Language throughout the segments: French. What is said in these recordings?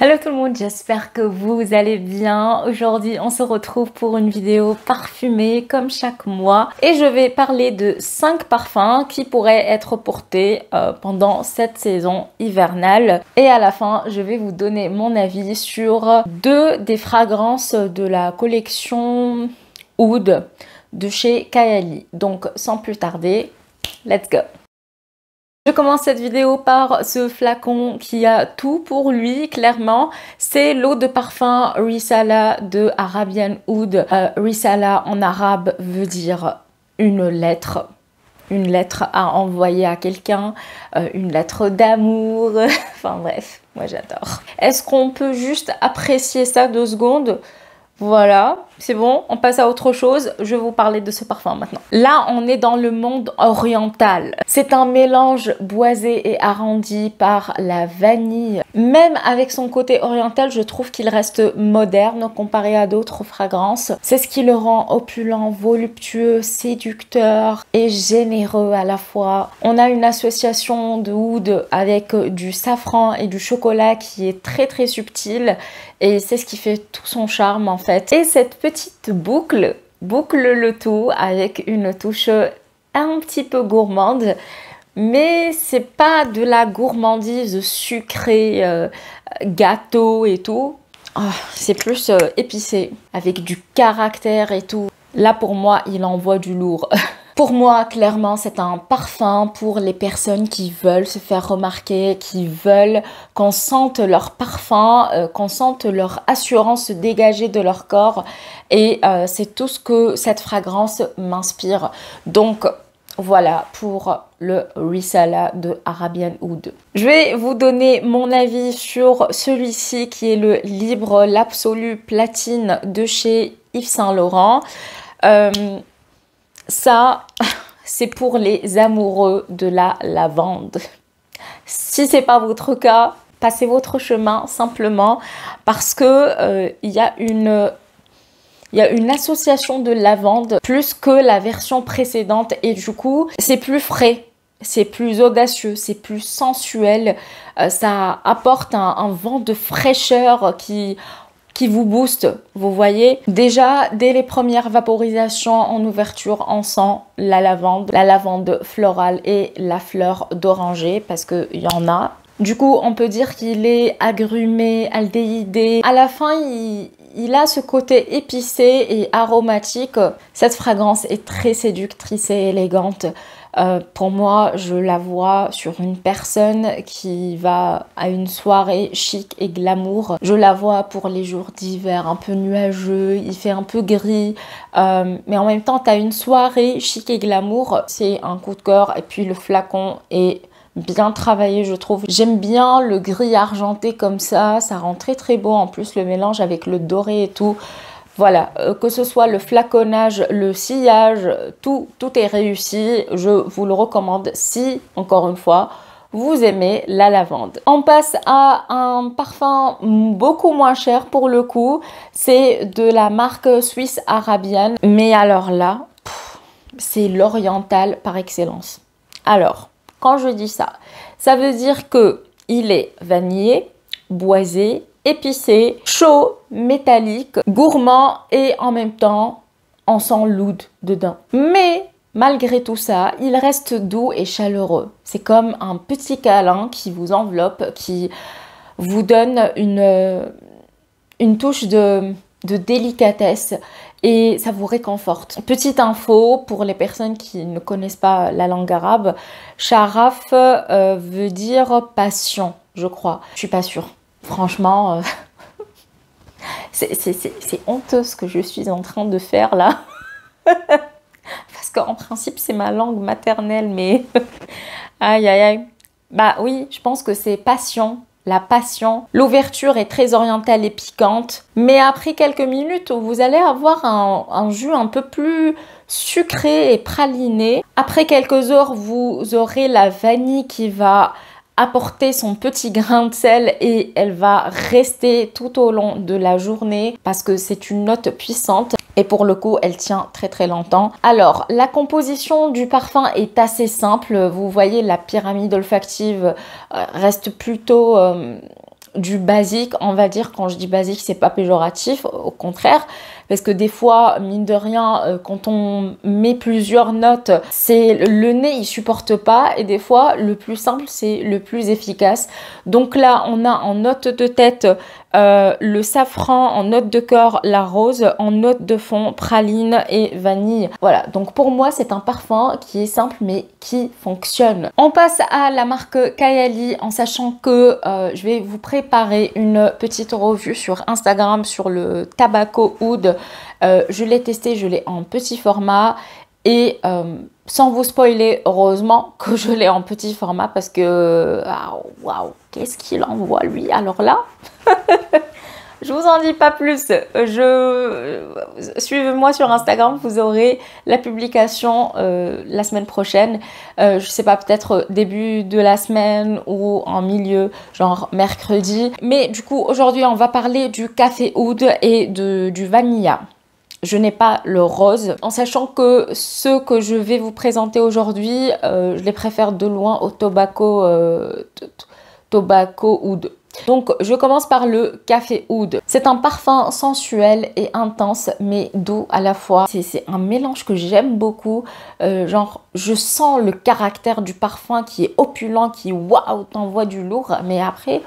Hello tout le monde, j'espère que vous allez bien. Aujourd'hui, on se retrouve pour une vidéo parfumée comme chaque mois. Et je vais parler de 5 parfums qui pourraient être portés pendant cette saison hivernale. Et à la fin, je vais vous donner mon avis sur 2 des fragrances de la collection Oud de chez Kayali. Donc sans plus tarder, let's go! Je commence cette vidéo par ce flacon qui a tout pour lui, clairement. C'est l'eau de parfum Risala de Arabian Oud. Risala en arabe veut dire une lettre à envoyer à quelqu'un, une lettre d'amour. Enfin bref, moi j'adore. Est-ce qu'on peut juste apprécier ça 2 secondes? Voilà, c'est bon, on passe à autre chose. Je vais vous parler de ce parfum maintenant. Là, on est dans le monde oriental. C'est un mélange boisé et arrondi par la vanille. Même avec son côté oriental, je trouve qu'il reste moderne comparé à d'autres fragrances. C'est ce qui le rend opulent, voluptueux, séducteur et généreux à la fois. On a une association de oud avec du safran et du chocolat qui est très subtile. Et c'est ce qui fait tout son charme en fait. Et cette petite boucle le tout avec une touche un petit peu gourmande. Mais c'est pas de la gourmandise sucrée, gâteau et tout. Oh, c'est plus épicé, avec du caractère et tout. Là pour moi, il envoie du lourd. Pour moi, clairement, c'est un parfum pour les personnes qui veulent se faire remarquer, qui veulent qu'on sente leur parfum, qu'on sente leur assurance se dégager de leur corps. Et c'est tout ce que cette fragrance m'inspire. Donc, voilà pour le Risala de Arabian Oud. Je vais vous donner mon avis sur celui-ci qui est le Libre l'Absolu Platine de chez Yves Saint Laurent. Ça, c'est pour les amoureux de la lavande. Si c'est pas votre cas, passez votre chemin simplement parce que il y a une association de lavande plus que la version précédente et du coup, c'est plus frais. C'est plus audacieux, c'est plus sensuel. Ça apporte un vent de fraîcheur qui vous booste, vous voyez. Déjà, dès les premières vaporisations en ouverture, on sent la lavande florale et la fleur d'oranger, parce qu'il y en a. Du coup, on peut dire qu'il est agrumé, aldéhydé. À la fin, il a ce côté épicé et aromatique. Cette fragrance est très séductrice et élégante. Pour moi, je la vois sur une personne qui va à une soirée chic et glamour. Je la vois pour les jours d'hiver un peu nuageux, il fait un peu gris. Mais en même temps, tu as une soirée chic et glamour. C'est un coup de cœur. Et puis le flacon est bien travaillé, je trouve. J'aime bien le gris argenté comme ça. Ça rend très beau. En plus, le mélange avec le doré et tout. Voilà, que ce soit le flaconnage, le sillage, tout est réussi. Je vous le recommande si, encore une fois, vous aimez la lavande. On passe à un parfum beaucoup moins cher pour le coup. C'est de la marque suisse Arabian. Mais alors là, c'est l'oriental par excellence. Alors, quand je dis ça, ça veut dire que il est vanillé, boisé, épicé, chaud, métallique, gourmand et en même temps, on sent l'oud dedans. Mais malgré tout ça, il reste doux et chaleureux. C'est comme un petit câlin qui vous enveloppe, qui vous donne une touche de délicatesse et ça vous réconforte. Petite info pour les personnes qui ne connaissent pas la langue arabe, Sharaf veut dire passion, je crois. Je suis pas sûre. Franchement, c'est honteux ce que je suis en train de faire là. Parce qu'en principe, c'est ma langue maternelle, mais aïe. Bah oui, je pense que c'est passion. La passion. L'ouverture est très orientale et piquante. Mais après quelques minutes, vous allez avoir un jus un peu plus sucré et praliné. Après quelques heures, vous aurez la vanille qui va apporter son petit grain de sel et elle va rester tout au long de la journée parce que c'est une note puissante et pour le coup elle tient très longtemps. Alors la composition du parfum est assez simple, vous voyez la pyramide olfactive reste plutôt du basique, on va dire. Quand je dis basique, c'est pas péjoratif, au contraire, parce que des fois, mine de rien, quand on met plusieurs notes, c'est le nez, il supporte pas, et des fois, le plus simple, c'est le plus efficace. Donc là, on a en note de tête le safran, en note de cœur, la rose, en note de fond, praline et vanille. Voilà, donc pour moi, c'est un parfum qui est simple, mais qui fonctionne. On passe à la marque Kayali, en sachant que je vais vous préparer une petite revue sur Instagram sur le Tobacco Oud. Je l'ai testé, je l'ai en petit format. Et sans vous spoiler, heureusement que je l'ai en petit format parce que waouh, qu'est-ce qu'il envoie lui. Alors là, je vous en dis pas plus. Suivez-moi sur Instagram, vous aurez la publication la semaine prochaine. Je sais pas, peut-être début de la semaine ou en milieu, genre mercredi. Mais du coup, aujourd'hui, on va parler du Café Oud et du Vanilla. Je n'ai pas le rose, en sachant que ceux que je vais vous présenter aujourd'hui, je les préfère de loin au Tobacco Oud. Donc je commence par le Café Oud. C'est un parfum sensuel et intense, mais doux à la fois. C'est un mélange que j'aime beaucoup. Genre, je sens le caractère du parfum qui est opulent, qui waouh, t'envoie du lourd. Mais après,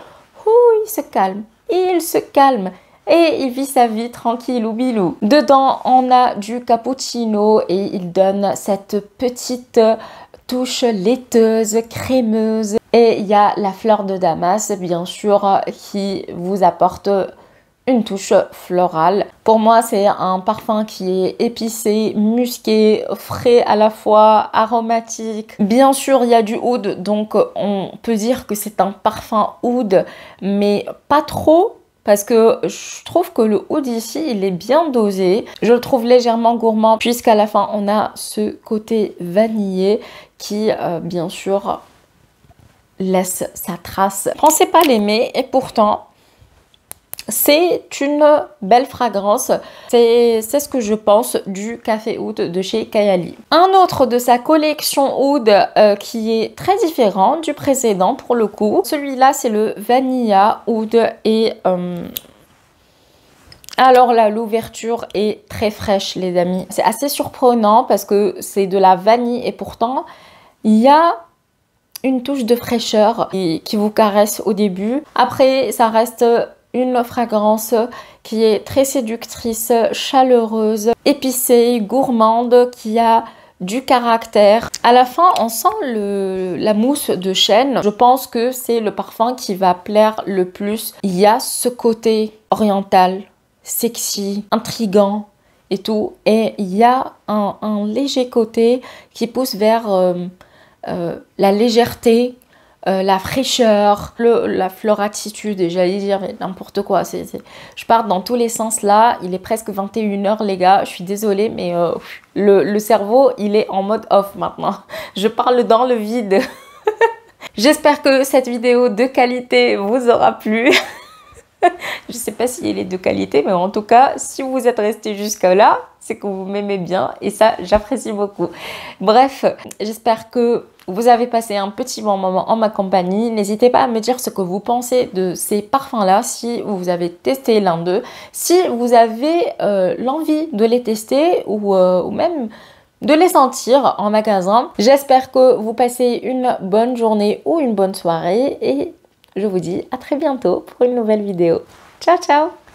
il se calme. Il se calme. Et il vit sa vie tranquille ou bilou. Dedans, on a du cappuccino et il donne cette petite touche laiteuse, crémeuse. Et il y a la fleur de Damas, bien sûr, qui vous apporte une touche florale. Pour moi, c'est un parfum qui est épicé, musqué, frais à la fois, aromatique. Bien sûr, il y a du oud, donc on peut dire que c'est un parfum oud, mais pas trop. Parce que je trouve que le oud ici, il est bien dosé. Je le trouve légèrement gourmand puisqu'à la fin, on a ce côté vanillé qui, bien sûr, laisse sa trace. Je ne pensais pas l'aimer et pourtant, c'est une belle fragrance. C'est ce que je pense du Café Oud de chez Kayali. Un autre de sa collection Oud qui est très différent du précédent pour le coup. Celui-là, c'est le Vanilla Oud et alors là, l'ouverture est très fraîche, les amis. C'est assez surprenant parce que c'est de la vanille et pourtant, il y a une touche de fraîcheur qui vous caresse au début. Après, ça reste une fragrance qui est très séductrice, chaleureuse, épicée, gourmande, qui a du caractère. À la fin, on sent la mousse de chêne. Je pense que c'est le parfum qui va plaire le plus. Il y a ce côté oriental, sexy, intriguant et tout. Et il y a un léger côté qui pousse vers la légèreté, la fraîcheur, la floratitude, j'allais dire n'importe quoi. Je pars dans tous les sens là. Il est presque 21 h les gars. Je suis désolée, mais le cerveau, il est en mode off maintenant. Je parle dans le vide. J'espère que cette vidéo de qualité vous aura plu. Je sais pas si elle est de qualité, mais en tout cas, si vous êtes resté jusqu'à là, c'est que vous m'aimez bien et ça, j'apprécie beaucoup. Bref, j'espère que vous avez passé un petit bon moment en ma compagnie. N'hésitez pas à me dire ce que vous pensez de ces parfums-là, si vous avez testé l'un d'eux, si vous avez l'envie de les tester ou même de les sentir en magasin. J'espère que vous passez une bonne journée ou une bonne soirée et je vous dis à très bientôt pour une nouvelle vidéo. Ciao, ciao!